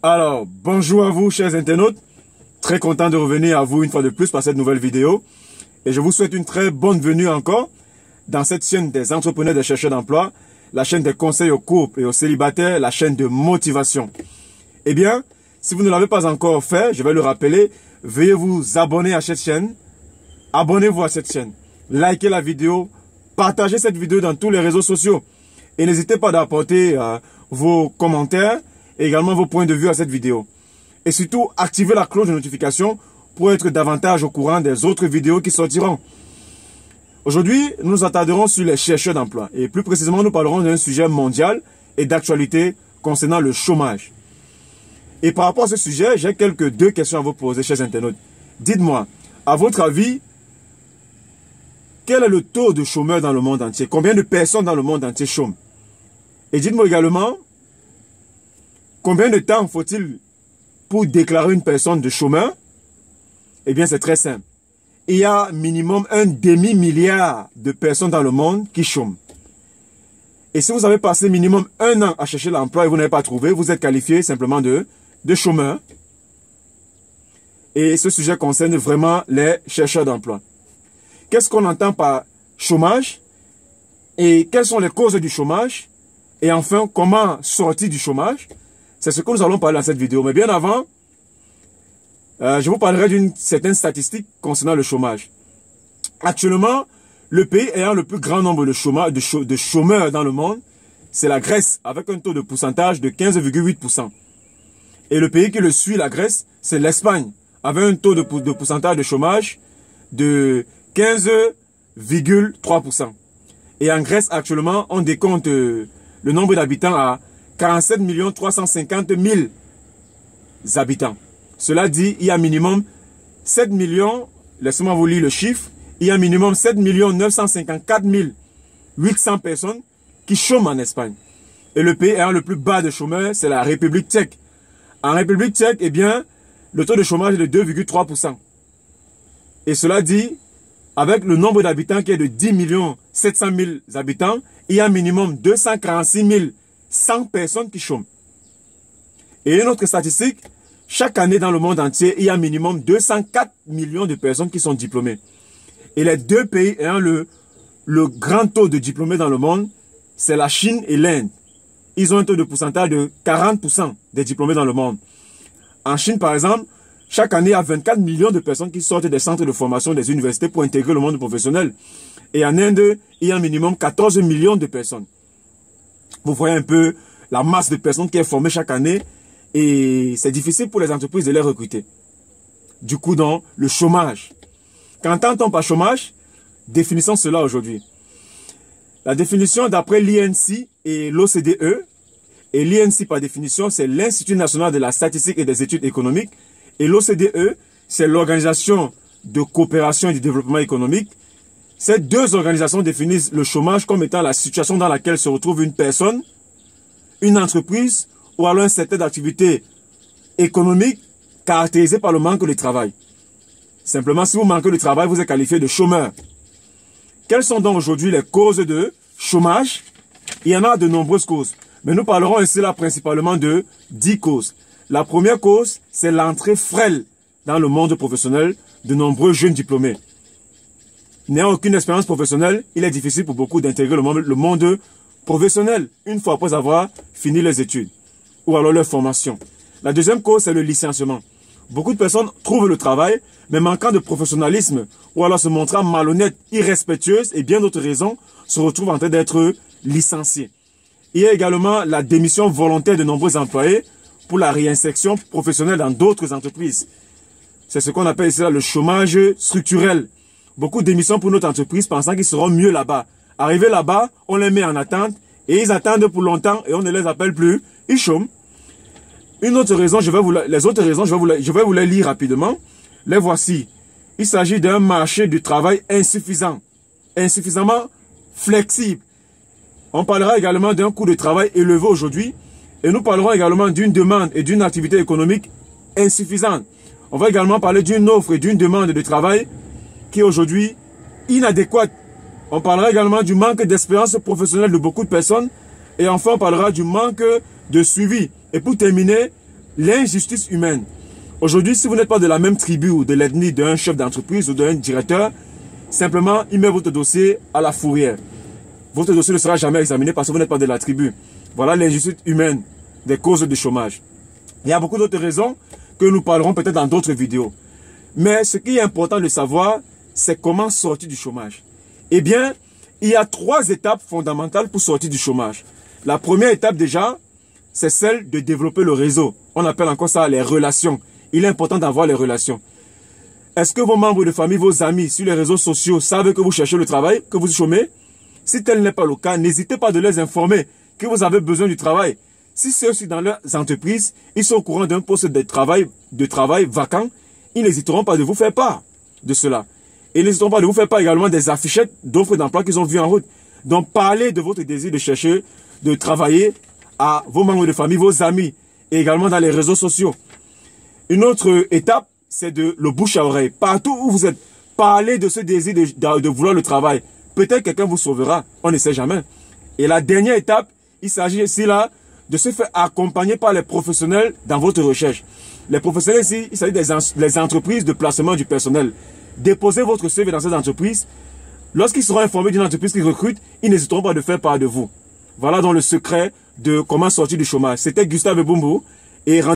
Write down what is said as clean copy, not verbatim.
Alors, bonjour à vous, chers internautes. Très content de revenir à vous une fois de plus par cette nouvelle vidéo. Et je vous souhaite une très bonne venue encore dans cette chaîne des entrepreneurs et des chercheurs d'emploi, la chaîne des conseils aux couples et aux célibataires, la chaîne de motivation. Eh bien, si vous ne l'avez pas encore fait, je vais le rappeler, veuillez vous abonner à cette chaîne. Abonnez-vous à cette chaîne. Likez la vidéo. Partagez cette vidéo dans tous les réseaux sociaux. Et n'hésitez pas d'apporter vos commentaires et également vos points de vue à cette vidéo. Et surtout, activez la cloche de notification pour être davantage au courant des autres vidéos qui sortiront. Aujourd'hui, nous nous attarderons sur les chercheurs d'emploi. Et plus précisément, nous parlerons d'un sujet mondial et d'actualité concernant le chômage. Et par rapport à ce sujet, j'ai deux questions à vous poser, chers internautes. Dites-moi, à votre avis, quel est le taux de chômeurs dans le monde entier? Combien de personnes dans le monde entier chôment? Et dites-moi également, combien de temps faut-il pour déclarer une personne de chômeur? Eh bien, c'est très simple. Il y a minimum un demi-milliard de personnes dans le monde qui chôment. Et si vous avez passé minimum 1 an à chercher l'emploi et vous n'avez pas trouvé, vous êtes qualifié simplement de chômeur. Et ce sujet concerne vraiment les chercheurs d'emploi. Qu'est-ce qu'on entend par chômage? Et quelles sont les causes du chômage? Et enfin, comment sortir du chômage? C'est ce que nous allons parler dans cette vidéo. Mais bien avant, je vous parlerai d'une certaine statistique concernant le chômage. Actuellement, le pays ayant le plus grand nombre de chômeurs dans le monde, c'est la Grèce, avec un taux de pourcentage de 15,8%. Et le pays qui le suit, la Grèce, c'est l'Espagne, avec un taux de pourcentage de chômage de 15,3%. Et en Grèce, actuellement, on décompte le nombre d'habitants à 47 350 000 habitants. Cela dit, il y a minimum 7 millions, laissez-moi vous lire le chiffre, il y a minimum 7 954 800 personnes qui chôment en Espagne. Et le pays ayant le plus bas de chômeurs, c'est la République tchèque. En République tchèque, eh bien, le taux de chômage est de 2,3%. Et cela dit, avec le nombre d'habitants qui est de 10 700 000 habitants, il y a minimum 246 100 personnes qui chôment. Et une autre statistique, chaque année dans le monde entier, il y a minimum 204 millions de personnes qui sont diplômées. Et les deux pays ayant le grand taux de diplômés dans le monde, c'est la Chine et l'Inde. Ils ont un taux de pourcentage de 40% des diplômés dans le monde. En Chine, par exemple, chaque année, il y a 24 millions de personnes qui sortent des centres de formation des universités pour intégrer le monde professionnel. Et en Inde, il y a un minimum 14 millions de personnes. Vous voyez un peu la masse de personnes qui est formée chaque année et c'est difficile pour les entreprises de les recruter. Du coup, dans le chômage. Qu'entend-on par chômage? Définissons cela aujourd'hui. La définition d'après l'INSEE et l'OCDE, et l'INSEE par définition, c'est l'Institut national de la statistique et des études économiques, et l'OCDE, c'est l'Organisation de coopération et du développement économique. Ces deux organisations définissent le chômage comme étant la situation dans laquelle se retrouve une personne, une entreprise ou alors un secteur d'activité économique caractérisé par le manque de travail. Simplement, si vous manquez de travail, vous êtes qualifié de chômeur. Quelles sont donc aujourd'hui les causes de chômage? Il y en a de nombreuses causes. Mais nous parlerons ici là principalement de 10 causes. La première cause, c'est l'entrée frêle dans le monde professionnel de nombreux jeunes diplômés. N'ayant aucune expérience professionnelle, il est difficile pour beaucoup d'intégrer le monde professionnel une fois après avoir fini les études ou alors leur formation. La deuxième cause, c'est le licenciement. Beaucoup de personnes trouvent le travail, mais manquant de professionnalisme ou alors se montrant malhonnêtes, irrespectueuses et bien d'autres raisons, se retrouvent en train d'être licenciés. Il y a également la démission volontaire de nombreux employés pour la réinsertion professionnelle dans d'autres entreprises. C'est ce qu'on appelle ici le chômage structurel. Beaucoup de démissions pour notre entreprise pensant qu'ils seront mieux là-bas. Arrivés là-bas, on les met en attente et ils attendent pour longtemps et on ne les appelle plus. Ils chôment. Une autre raison, je vais vous les lire rapidement. Les voici. Il s'agit d'un marché du travail insuffisant, insuffisamment flexible. On parlera également d'un coût de travail élevé aujourd'hui et nous parlerons également d'une demande et d'une activité économique insuffisante. On va également parler d'une offre et d'une demande de travail qui est aujourd'hui inadéquate. On parlera également du manque d'expérience professionnelle de beaucoup de personnes. Et enfin, on parlera du manque de suivi. Et pour terminer, l'injustice humaine. Aujourd'hui, si vous n'êtes pas de la même tribu ou de l'ethnie d'un chef d'entreprise ou d'un directeur, simplement, il met votre dossier à la fourrière. Votre dossier ne sera jamais examiné parce que vous n'êtes pas de la tribu. Voilà l'injustice humaine des causes du chômage. Il y a beaucoup d'autres raisons que nous parlerons peut-être dans d'autres vidéos. Mais ce qui est important de savoir, c'est comment sortir du chômage. Eh bien, il y a 3 étapes fondamentales pour sortir du chômage. La première étape déjà, c'est celle de développer le réseau. On appelle encore ça les relations. Il est important d'avoir les relations. Est-ce que vos membres de famille, vos amis sur les réseaux sociaux savent que vous cherchez le travail, que vous chômez? Si tel n'est pas le cas, n'hésitez pas de les informer que vous avez besoin du travail. Si c'est aussi dans leurs entreprises, ils sont au courant d'un poste de travail vacant, ils n'hésiteront pas de vous faire part de cela. Et n'hésiteront pas de vous faire part également des affichettes d'offres d'emploi qu'ils ont vues en route. Donc parlez de votre désir de chercher, de travailler à vos membres de famille, vos amis, et également dans les réseaux sociaux. Une autre étape, c'est de le bouche à oreille. Partout où vous êtes, parlez de ce désir de vouloir le travail. Peut-être quelqu'un vous sauvera, on ne sait jamais. Et la dernière étape, il s'agit ici là de se faire accompagner par les professionnels dans votre recherche. Les professionnels ici, il s'agit des entreprises de placement du personnel. Déposez votre CV dans cette entreprise. Lorsqu'ils seront informés d'une entreprise qui recrute, ils n'hésiteront pas de faire part de vous. Voilà donc le secret de comment sortir du chômage. C'était Gustave Bumbu et